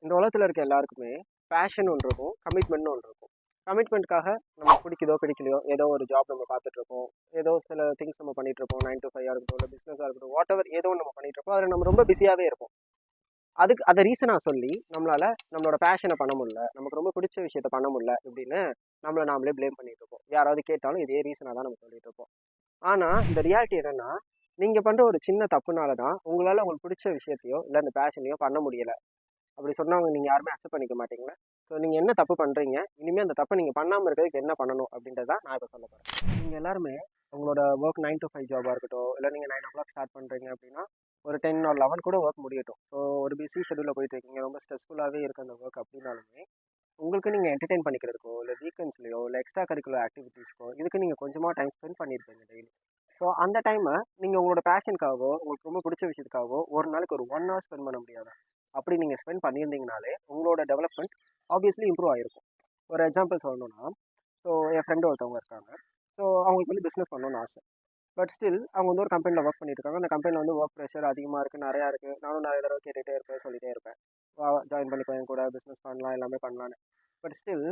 இந்த உலகத்தில் இருக்க எல்லாருக்குமே பேஷன் ஒன்று இருக்கும், கமிட்மெண்ட்னு ஒன்று இருக்கும். கமிட்மெண்ட்காக நமக்கு பிடிக்குதோ பிடிக்கலையோ ஏதோ ஒரு ஜாப் நம்ம பார்த்துட்டு இருப்போம். ஏதோ சில திங்ஸ் நம்ம பண்ணிட்டு இருப்போம். 9 to 5 இருக்கட்டும், இல்லை பிஸ்னஸாக இருக்கட்டும், வாட் எவர் ஏதோ ஒன்று நம்ம பண்ணிட்டு இருப்போம். அதில் நம்ம ரொம்ப பிஸியாகவே இருப்போம். அதுக்கு அதை ரீசனாக சொல்லி நம்மளால நம்மளோட பேஷனை பண்ண முடியல, நமக்கு ரொம்ப பிடிச்ச விஷயத்த பண்ண முடியல இப்படின்னு நம்மளை நாமளே ப்ளேம் பண்ணிட்டு இருப்போம். யாராவது கேட்டாலும் இதே ரீசனாக தான் நம்ம சொல்லிட்டு இருப்போம். ஆனால் இந்த ரியாலிட்டி என்னன்னா, நீங்கள் பண்ணுற ஒரு சின்ன தப்புனால தான் உங்களால் உங்களுக்கு பிடிச்ச விஷயத்தையோ இல்லை அந்த பேஷனையோ பண்ண முடியல. அப்படி சொன்னவங்க நீங்கள் யாருமே அக்செப்ட் பண்ணிக்க மாட்டீங்களா? ஸோ நீங்கள் என்ன தப்பு பண்ணுறீங்க, இனிமேல் அந்த தப்பை நீங்கள் பண்ணாமல் இருக்கிறதுக்கு என்ன பண்ணணும் அப்படின்றத நான் இப்போ சொல்ல போகிறேன். நீங்கள் எல்லாருமே உங்களோட ஒர்க் 9 to 5 ஜாபாக இருக்கட்டும், இல்லை நீங்கள் 9 o'clock ஸ்டார்ட் பண்ணுறீங்க அப்படின்னா ஒரு 10 or 11 கூட ஒர்க் முடியட்டும். ஸோ ஒரு பிஸி ஷெடியூலில் போயிட்டு இருக்கீங்க, ரொம்ப ஸ்ட்ரெஸ்ஃபுல்லாகவே இருக்க அந்த ஒர்க் அப்படின்னாலுமே உங்களுக்கு நீங்கள் என்டர்டெயின் பண்ணிக்கிறதுக்கோ இல்லை வீக்கெண்ட்ஸ்லையோ இல்லை எக்ஸ்ட்ரா கரிக்குலர் ஆக்டிவிட்டீஸ்க்கோ இதுக்கு நீங்கள் கொஞ்சமாக டைம் ஸ்பெண்ட் பண்ணியிருப்பீங்க டெய்லி. ஸோ அந்த டைமை நீங்கள் உங்களோட பேஷனுக்காகவோ உங்களுக்கு ரொம்ப பிடிச்ச விஷயத்துக்காகவோ ஒரு நாளைக்கு ஒரு 1 hour ஸ்பெண்ட் பண்ண முடியாது. அப்படி நீங்கள் ஸ்பெண்ட் பண்ணியிருந்தீங்கனாலே உங்களோட டெவலப்மெண்ட் ஆப்வியஸ்லி இம்ப்ரூவ் ஆகிருக்கும். ஒரு எக்ஸாம்பிள் சொல்லணும்னா, ஸோ என் ஃப்ரெண்டு ஒருத்தவங்க இருக்காங்க. ஸோ அவங்களுக்கு வந்து பிஸ்னஸ் பண்ணணும்னு ஆசை. பட் ஸ்டில் அவங்க வந்து ஒரு கம்பெனியில் ஒர்க் பண்ணிட்டு இருக்காங்க. அந்த கம்பெனியில் வந்து ஒர்க் ப்ரெஷர் அதிகமாக இருக்குது, நிறையா இருக்குது. நானும் நிறைய தடவை கேட்டுகிட்டே இருப்பேன், சொல்லிகிட்டே இருப்பேன், வா ஜாயின் பண்ணிக்கோ என் கூட, பிஸ்னஸ் பண்ணலாம், எல்லாமே பண்ணலான்னு. பட் ஸ்டில்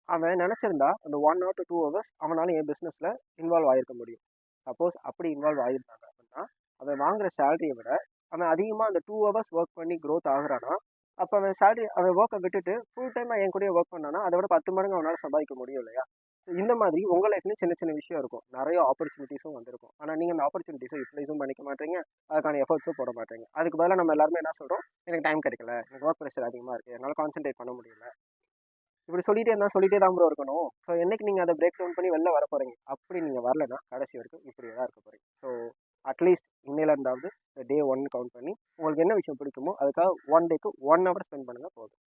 அவன் நினச்சிருந்தா அந்த 1 or 2 hours அவனால் என் பிஸ்னஸில் இன்வால்வ் ஆகிருக்க முடியும். சப்போஸ் அப்படி இன்வால்வ் ஆகியிருந்தாங்க அப்படின்னா அவன் வாங்குகிற சேலரியை விட அவன் அதிகமாக அந்த 2 hours ஒர்க் பண்ணி க்ரோத் ஆகுறானா, அப்போ அவன் சேலரி அவன் ஒர்க்கை விட்டுட்டு ஃபுல் டைமாக என் கூடயே ஒர்க் பண்ணானா அதை விட 10 மடங்கு அவனால் சம்பாதிக்க முடியும் இல்லையா? So இந்த மாதிரி உங்கள் லைஃப்லையும் சின்ன சின்ன விஷயம் இருக்கும், நிறைய ஆப்பர்ச்சுனிட்டிஸும் வந்திருக்கும். ஆனால் நீங்கள் அந்த ஆப்பர்ச்சுனிட்டிஸை யூட்டிலைஸும் பண்ணிக்க மாட்டீங்க, அதுக்கான எஃபர்ட்ஸும் போட மாட்டீங்க. அதுக்கு பதிலாக நம்ம எல்லாருமே என்ன சொல்கிறோம், எனக்கு டைம் கிடைக்கல, எனக்கு ஒர்க் ப்ரெஷர் அதிகமாக இருக்குது, என்னால் கான்சென்ட்ரேட் பண்ண முடியல. இப்படி சொல்லிட்டே இருந்தால் சொல்லிட்டே தான் ப்ரோ இருக்கணும். ஸோ என்னைக்கு நீங்கள் அதை பிரேக் டவுன் பண்ணி வெளில வர போகிறீங்க, அப்படி நீங்கள் வரலன்னா கடைசி வரைக்கும் இப்படியே தான் இருக்க போகிறீங்க. ஸோ அட்லீஸ்ட் இன்னையில இருந்தாவது டே 1 கவுண்ட் பண்ணி உங்களுக்கு என்ன விஷயம் பிடிக்குமோ அதுக்காக 1 டேக்கு 1 hour ஸ்பெண்ட் பண்ணுங்கள் போதும்.